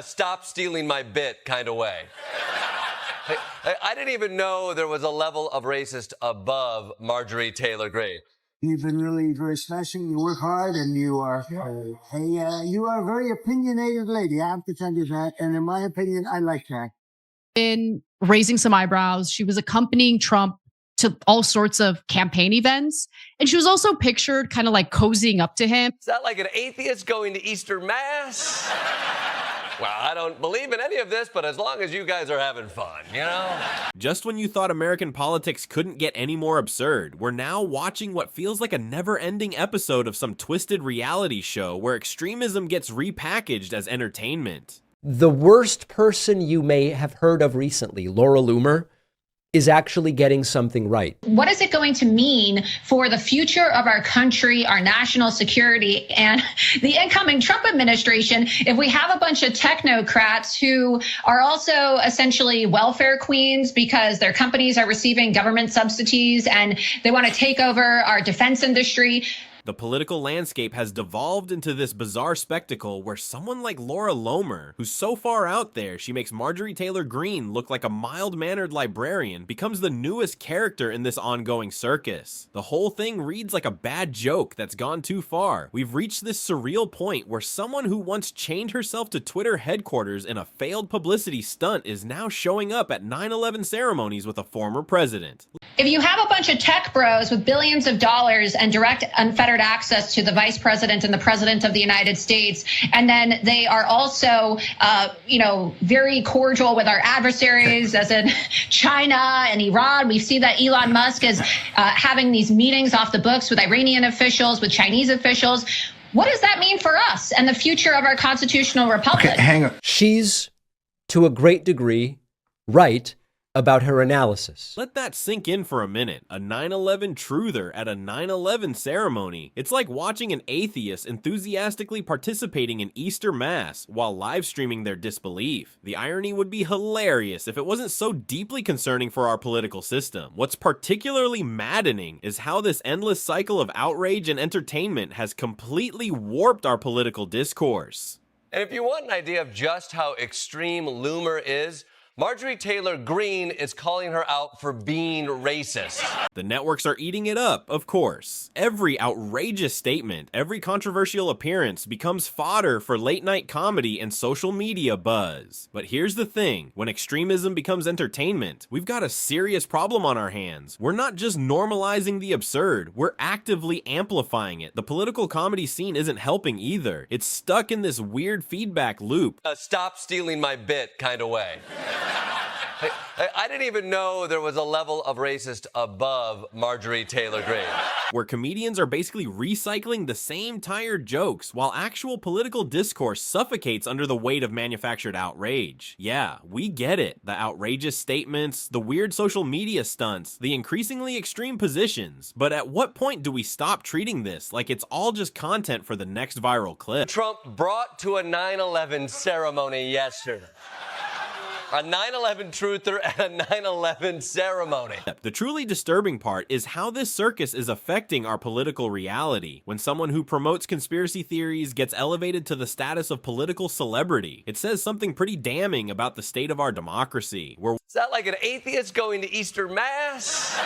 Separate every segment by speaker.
Speaker 1: Stop stealing my bit kind of way. I didn't even know there was a level of racist above Marjorie Taylor Greene.
Speaker 2: You've been really very smashing. You work hard, and you are you are a very opinionated lady. I have to tell you that. And in my opinion, I like that.
Speaker 3: In raising some eyebrows, she was accompanying Trump to all sorts of campaign events. And she was also pictured kind of like cozying up to him.
Speaker 1: Is that like an atheist going to Easter Mass? Well, I don't believe in any of this, but as long as you guys are having fun, you know?
Speaker 4: Just when you thought American politics couldn't get any more absurd, we're now watching what feels like a never-ending episode of some twisted reality show where extremism gets repackaged as entertainment.
Speaker 5: The worst person you may have heard of recently, Laura Loomer, is actually getting something right.
Speaker 6: What is it going to mean for the future of our country, our national security, and the incoming Trump administration if we have a bunch of technocrats who are also essentially welfare queens because their companies are receiving government subsidies and they want to take over our defense industry?
Speaker 4: The political landscape has devolved into this bizarre spectacle where someone like Laura Loomer, who's so far out there she makes Marjorie Taylor Greene look like a mild-mannered librarian, becomes the newest character in this ongoing circus. The whole thing reads like a bad joke that's gone too far. We've reached this surreal point where someone who once chained herself to Twitter headquarters in a failed publicity stunt is now showing up at 9/11 ceremonies with a former president.
Speaker 6: If you have a bunch of tech bros with billions of dollars and direct unfettered access to the vice president and the president of the United States, and then they are also, very cordial with our adversaries, as in China and Iran. We see that Elon Musk is having these meetings off the books with Iranian officials, with Chinese officials. What does that mean for us and the future of our constitutional republic?
Speaker 2: Okay, hang on.
Speaker 5: She's, to a great degree, right about her analysis.
Speaker 4: Let that sink in for a minute. A 9/11 truther at a 9/11 ceremony. It's like watching an atheist enthusiastically participating in Easter Mass while live streaming their disbelief. The irony would be hilarious if it wasn't so deeply concerning for our political system. What's particularly maddening is how this endless cycle of outrage and entertainment has completely warped our political discourse.
Speaker 1: And if you want an idea of just how extreme Loomer is, Marjorie Taylor Greene is calling her out for being racist.
Speaker 4: The networks are eating it up, of course. Every outrageous statement, every controversial appearance becomes fodder for late-night comedy and social media buzz. But here's the thing, when extremism becomes entertainment, we've got a serious problem on our hands. We're not just normalizing the absurd, we're actively amplifying it. The political comedy scene isn't helping either. It's stuck in this weird feedback loop.
Speaker 1: Stop stealing my bit kind of way. I didn't even know there was a level of racist above Marjorie Taylor Greene.
Speaker 4: Where comedians are basically recycling the same tired jokes while actual political discourse suffocates under the weight of manufactured outrage. Yeah, we get it. The outrageous statements, the weird social media stunts, the increasingly extreme positions. But at what point do we stop treating this like it's all just content for the next viral clip?
Speaker 1: Trump brought to a 9/11 ceremony yesterday. A 9/11 truther at a 9/11 ceremony.
Speaker 4: The truly disturbing part is how this circus is affecting our political reality. When someone who promotes conspiracy theories gets elevated to the status of political celebrity, it says something pretty damning about the state of our democracy.
Speaker 1: Is that like an atheist going to Easter Mass?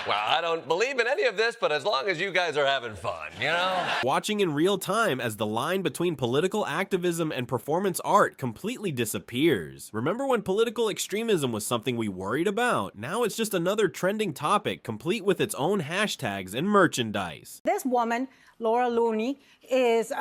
Speaker 1: Well, I don't believe in any of this, but as long as you guys are having fun, you know?
Speaker 4: Watching in real time as the line between political activism and performance art completely disappears. Remember when political extremism was something we worried about? Now it's just another trending topic, complete with its own hashtags and merchandise.
Speaker 7: This woman, Laura Looney, is,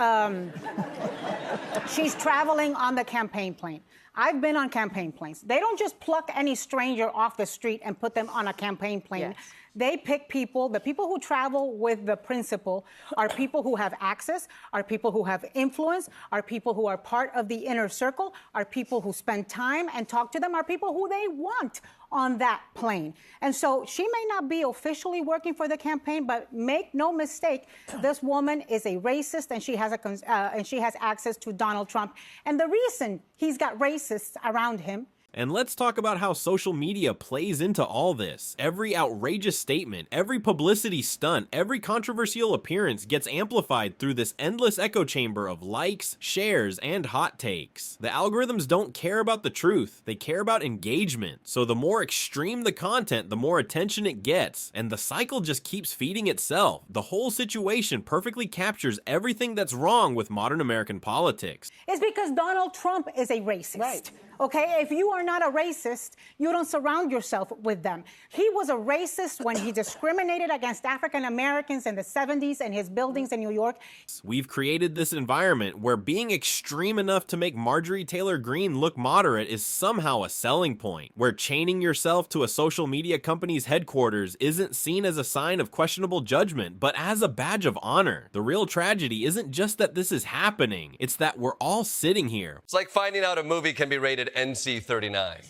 Speaker 7: she's traveling on the campaign plane. I've been on campaign planes. They don't just pluck any stranger off the street and put them on a campaign plane. Yes. They pick people. The people who travel with the principal are people who have access, are people who have influence, are people who are part of the inner circle, are people who spend time and talk to them, are people who they want on that plane. And so she may not be officially working for the campaign, but make no mistake, this woman is a racist, and she has access to Donald Trump. And the reason he's got racists around him
Speaker 4: And let's talk about how social media plays into all this. Every outrageous statement, every publicity stunt, every controversial appearance gets amplified through this endless echo chamber of likes, shares, and hot takes. The algorithms don't care about the truth, they care about engagement. So the more extreme the content, the more attention it gets, and the cycle just keeps feeding itself. The whole situation perfectly captures everything that's wrong with modern American politics.
Speaker 7: It's because Donald Trump is a racist. Right. Okay, if you are not a racist, you don't surround yourself with them. He was a racist when he discriminated against African Americans in the 70s in his buildings in New York.
Speaker 4: We've created this environment where being extreme enough to make Marjorie Taylor Greene look moderate is somehow a selling point, where chaining yourself to a social media company's headquarters isn't seen as a sign of questionable judgment, but as a badge of honor. The real tragedy isn't just that this is happening, it's that we're all sitting here.
Speaker 1: It's like finding out a movie can be rated NC-39.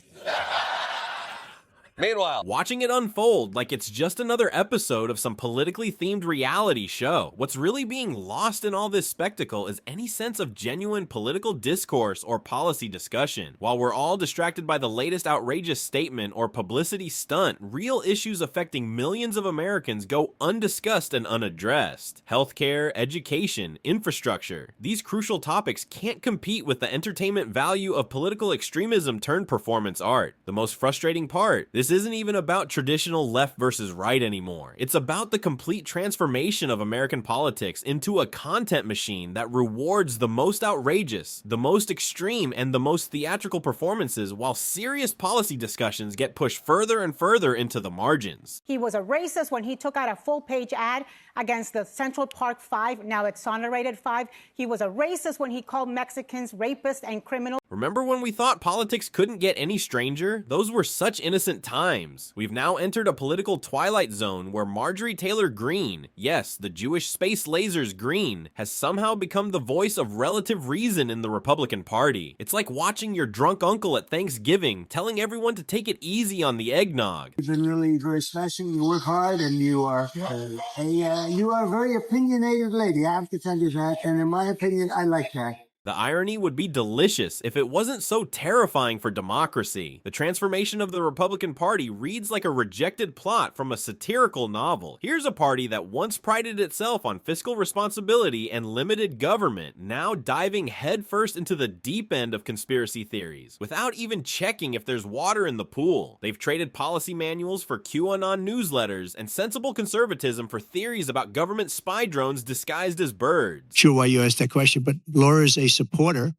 Speaker 1: Meanwhile,
Speaker 4: watching it unfold like it's just another episode of some politically themed reality show. What's really being lost in all this spectacle is any sense of genuine political discourse or policy discussion. While we're all distracted by the latest outrageous statement or publicity stunt, real issues affecting millions of Americans go undiscussed and unaddressed. Healthcare, education, infrastructure. These crucial topics can't compete with the entertainment value of political extremism turned performance art. The most frustrating part, this isn't even about traditional left versus right anymore. It's about the complete transformation of American politics into a content machine that rewards the most outrageous, the most extreme, and the most theatrical performances, while serious policy discussions get pushed further and further into the margins.
Speaker 7: He was a racist when he took out a full-page ad against the Central Park Five, now Exonerated Five. He was a racist when he called Mexicans rapists and criminals.
Speaker 4: Remember when we thought politics couldn't get any stranger? Those were such innocent times. We've now entered a political twilight zone where Marjorie Taylor Greene, yes, the Jewish space lasers Greene, has somehow become the voice of relative reason in the Republican Party. It's like watching your drunk uncle at Thanksgiving telling everyone to take it easy on the eggnog.
Speaker 2: You've been really very smashing. You work hard, and you are you are a very opinionated lady. I have to tell you that, and in my opinion, I like that.
Speaker 4: The irony would be delicious if it wasn't so terrifying for democracy. The transformation of the Republican Party reads like a rejected plot from a satirical novel. Here's a party that once prided itself on fiscal responsibility and limited government, now diving headfirst into the deep end of conspiracy theories, without even checking if there's water in the pool. They've traded policy manuals for QAnon newsletters and sensible conservatism for theories about government spy drones disguised as birds.
Speaker 8: Sure why you asked that question, but Laura's a supporter.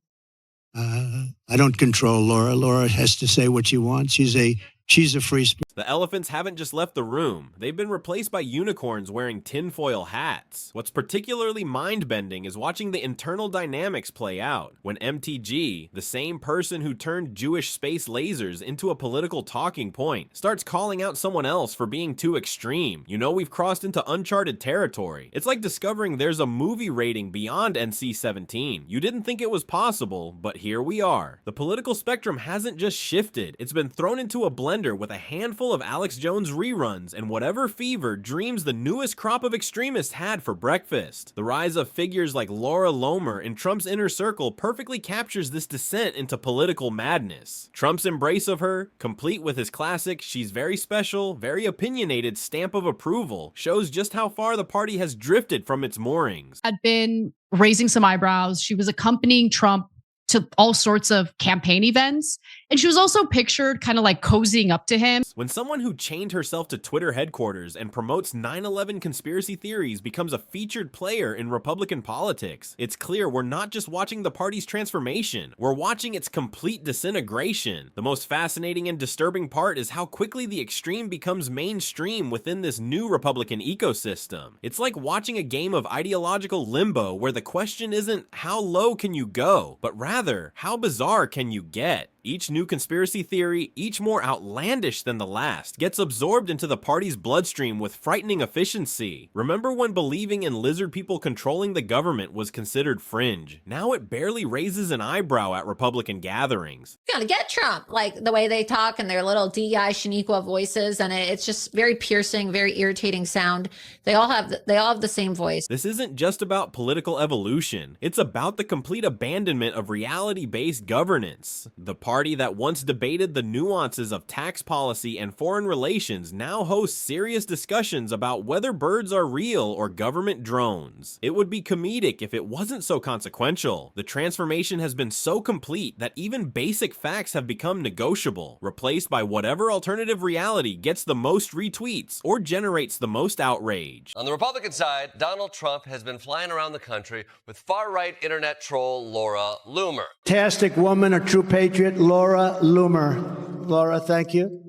Speaker 8: I don't control Laura. Laura has to say what she wants. She's a free spirit.
Speaker 4: The elephants haven't just left the room. They've been replaced by unicorns wearing tinfoil hats. What's particularly mind-bending is watching the internal dynamics play out. When MTG, the same person who turned Jewish space lasers into a political talking point, starts calling out someone else for being too extreme, you know we've crossed into uncharted territory. It's like discovering there's a movie rating beyond NC-17. You didn't think it was possible, but here we are. The political spectrum hasn't just shifted, it's been thrown into a blender with a handful of Alex Jones reruns and whatever fever dreams the newest crop of extremists had for breakfast. The rise of figures like Laura Loomer in Trump's inner circle perfectly captures this descent into political madness. Trump's embrace of her, complete with his classic "she's very special, very opinionated" stamp of approval, shows just how far the party has drifted from its moorings.
Speaker 3: Had been raising some eyebrows. She was accompanying Trump to all sorts of campaign events. And she was also pictured kind of like cozying up to him.
Speaker 4: When someone who chained herself to Twitter headquarters and promotes 9/11 conspiracy theories becomes a featured player in Republican politics, it's clear we're not just watching the party's transformation, we're watching its complete disintegration. The most fascinating and disturbing part is how quickly the extreme becomes mainstream within this new Republican ecosystem. It's like watching a game of ideological limbo where the question isn't how low can you go, but rather how bizarre can you get? Each new conspiracy theory, each more outlandish than the last, gets absorbed into the party's bloodstream with frightening efficiency. Remember when believing in lizard people controlling the government was considered fringe? Now it barely raises an eyebrow at Republican gatherings.
Speaker 9: You gotta get Trump, like the way they talk and their little DEI Shaniqua voices, and it's just very piercing, very irritating sound. They all have the same voice.
Speaker 4: This isn't just about political evolution. It's about the complete abandonment of reality-based governance. The party party that once debated the nuances of tax policy and foreign relations now hosts serious discussions about whether birds are real or government drones. It would be comedic if it wasn't so consequential. The transformation has been so complete that even basic facts have become negotiable, replaced by whatever alternative reality gets the most retweets or generates the most outrage.
Speaker 1: On the Republican side, Donald Trump has been flying around the country with far-right internet troll Laura Loomer.
Speaker 8: Fantastic woman, a true patriot, Laura Loomer. Laura, thank you.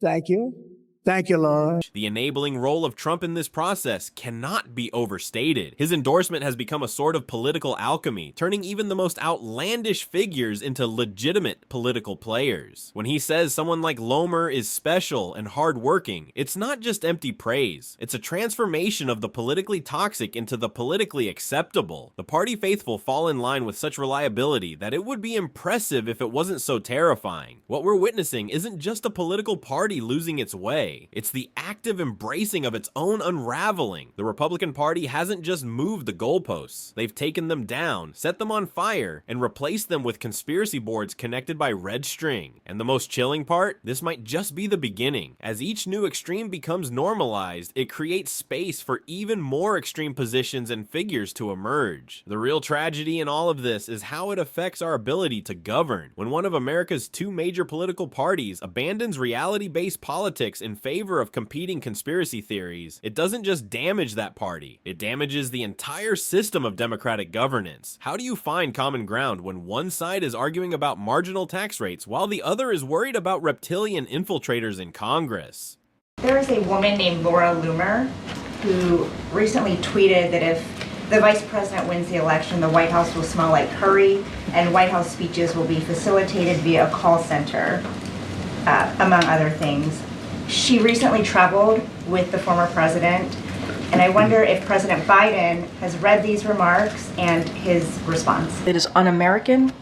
Speaker 8: Thank you. Thank you, Laura.
Speaker 4: The enabling role of Trump in this process cannot be overstated. His endorsement has become a sort of political alchemy, turning even the most outlandish figures into legitimate political players. When he says someone like Loomer is special and hardworking, it's not just empty praise. It's a transformation of the politically toxic into the politically acceptable. The party faithful fall in line with such reliability that it would be impressive if it wasn't so terrifying. What we're witnessing isn't just a political party losing its way. It's the active embracing of its own unraveling. The Republican Party hasn't just moved the goalposts. They've taken them down, set them on fire, and replaced them with conspiracy boards connected by red string. And the most chilling part? This might just be the beginning. As each new extreme becomes normalized, it creates space for even more extreme positions and figures to emerge. The real tragedy in all of this is how it affects our ability to govern. When one of America's two major political parties abandons reality-based politics in favor of competing conspiracy theories, it doesn't just damage that party, it damages the entire system of democratic governance. How do you find common ground when one side is arguing about marginal tax rates while the other is worried about reptilian infiltrators in Congress?
Speaker 10: There is a woman named Laura Loomer who recently tweeted that if the vice president wins the election, the White House will smell like curry and White House speeches will be facilitated via a call center, among other things. She recently traveled with the former president, and I wonder if President Biden has read these remarks and his response.
Speaker 11: It is un-American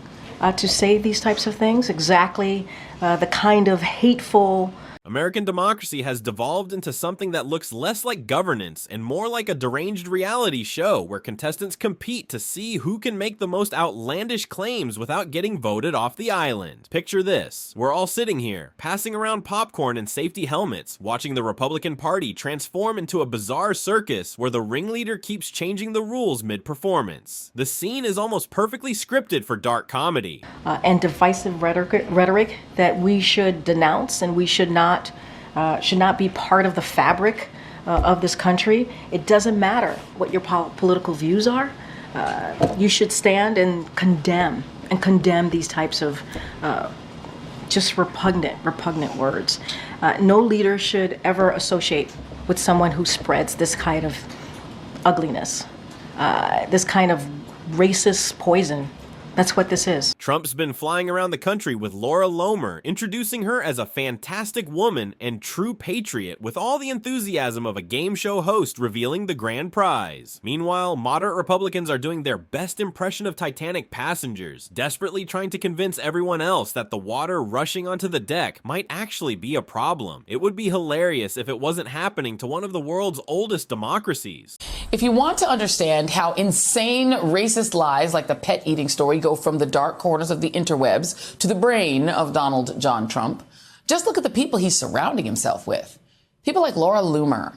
Speaker 11: to say these types of things, exactly the kind of hateful.
Speaker 4: American democracy has devolved into something that looks less like governance and more like a deranged reality show where contestants compete to see who can make the most outlandish claims without getting voted off the island. Picture this. We're all sitting here, passing around popcorn and safety helmets, watching the Republican Party transform into a bizarre circus where the ringleader keeps changing the rules mid-performance. The scene is almost perfectly scripted for dark comedy.
Speaker 11: And divisive rhetoric that we should denounce and we should not be part of the fabric of this country. It doesn't matter what your political views are. You should stand and condemn these types of just repugnant words. No leader should ever associate with someone who spreads this kind of ugliness, this kind of racist poison. That's what this is.
Speaker 4: Trump's been flying around the country with Laura Loomer, introducing her as a fantastic woman and true patriot with all the enthusiasm of a game show host revealing the grand prize. Meanwhile, moderate Republicans are doing their best impression of Titanic passengers, desperately trying to convince everyone else that the water rushing onto the deck might actually be a problem. It would be hilarious if it wasn't happening to one of the world's oldest democracies.
Speaker 12: If you want to understand how insane racist lies like the pet eating story go from the dark corners of the interwebs to the brain of Donald John Trump, just look at the people he's surrounding himself with. People like Laura Loomer.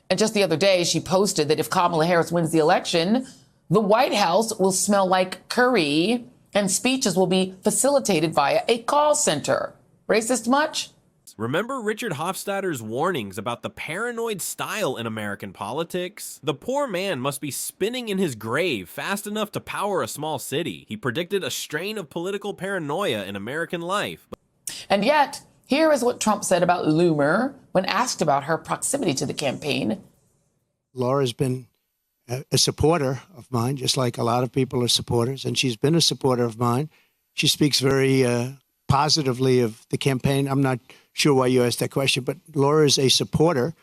Speaker 12: And just the other day, she posted that if Kamala Harris wins the election, the White House will smell like curry and speeches will be facilitated via a call center. Racist much?
Speaker 4: Remember Richard Hofstadter's warnings about the paranoid style in American politics? The poor man must be spinning in his grave fast enough to power a small city. He predicted a strain of political paranoia in American life.
Speaker 12: And yet, here is what Trump said about Loomer when asked about her proximity to the campaign.
Speaker 8: Laura's been a supporter of mine, just like a lot of people are supporters, and she's been a supporter of mine. She speaks very positively of the campaign. I'm not sure why you asked that question, but Laura is a supporter.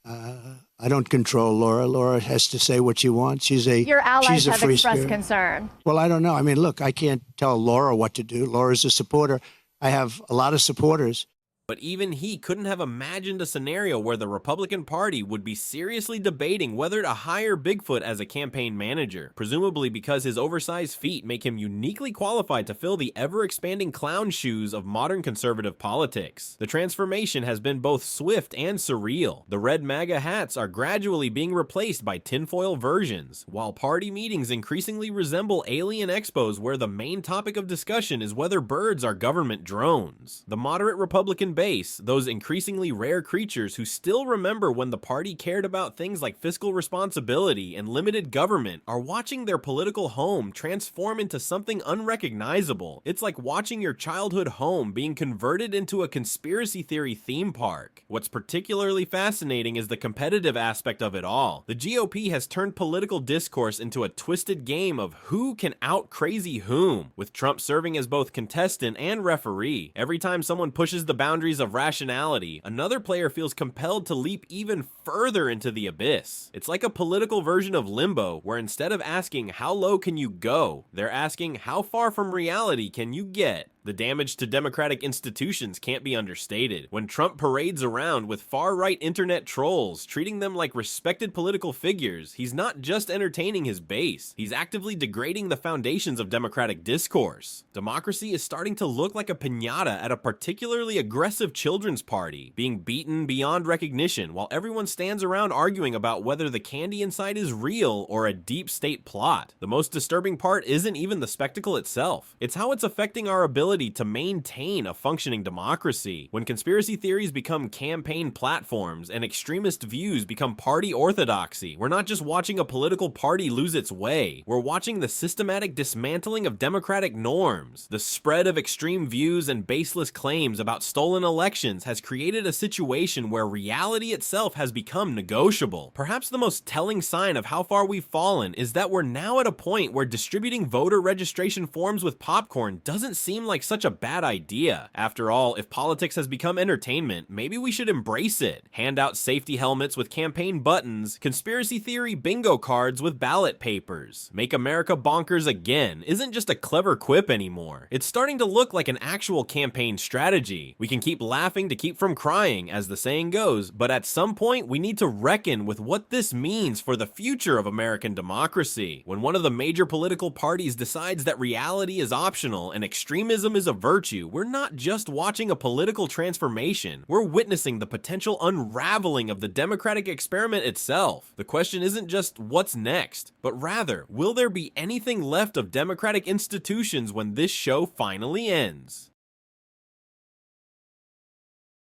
Speaker 8: I don't control Laura. Laura has to say what she wants.
Speaker 13: Your allies have
Speaker 8: free
Speaker 13: expressed
Speaker 8: spirit.
Speaker 13: concern.
Speaker 8: Well, I don't know. I mean, look, I can't tell Laura what to do. Laura's a supporter. I have a lot of supporters.
Speaker 4: But even he couldn't have imagined a scenario where the Republican Party would be seriously debating whether to hire Bigfoot as a campaign manager, presumably because his oversized feet make him uniquely qualified to fill the ever-expanding clown shoes of modern conservative politics. The transformation has been both swift and surreal. The red MAGA hats are gradually being replaced by tinfoil versions, while party meetings increasingly resemble alien expos where the main topic of discussion is whether birds are government drones. The moderate Republican base, those increasingly rare creatures who still remember when the party cared about things like fiscal responsibility and limited government, are watching their political home transform into something unrecognizable. It's like watching your childhood home being converted into a conspiracy theory theme park. What's particularly fascinating is the competitive aspect of it all. The GOP has turned political discourse into a twisted game of who can out-crazy whom, with Trump serving as both contestant and referee. Every time someone pushes the boundaries of rationality, another player feels compelled to leap even further into the abyss. It's like a political version of Limbo, where instead of asking how low can you go, they're asking how far from reality can you get. The damage to democratic institutions can't be understated. When Trump parades around with far-right internet trolls, treating them like respected political figures, he's not just entertaining his base, he's actively degrading the foundations of democratic discourse. Democracy is starting to look like a piñata at a particularly aggressive children's party, being beaten beyond recognition while everyone stands around arguing about whether the candy inside is real or a deep state plot. The most disturbing part isn't even the spectacle itself, it's how it's affecting our ability to maintain a functioning democracy. When conspiracy theories become campaign platforms and extremist views become party orthodoxy, we're not just watching a political party lose its way, we're watching the systematic dismantling of democratic norms. The spread of extreme views and baseless claims about stolen elections has created a situation where reality itself has become negotiable. Perhaps the most telling sign of how far we've fallen is that we're now at a point where distributing voter registration forms with popcorn doesn't seem like such a bad idea. After all, if politics has become entertainment, maybe we should embrace it. Hand out safety helmets with campaign buttons, conspiracy theory bingo cards with ballot papers. Make America bonkers again isn't just a clever quip anymore. It's starting to look like an actual campaign strategy. We can keep laughing to keep from crying, as the saying goes, but at some point we need to reckon with what this means for the future of American democracy. When one of the major political parties decides that reality is optional and extremism is a virtue, we're not just watching a political transformation, we're witnessing the potential unraveling of the democratic experiment itself. The question isn't just what's next, but rather, will there be anything left of democratic institutions when this show finally ends?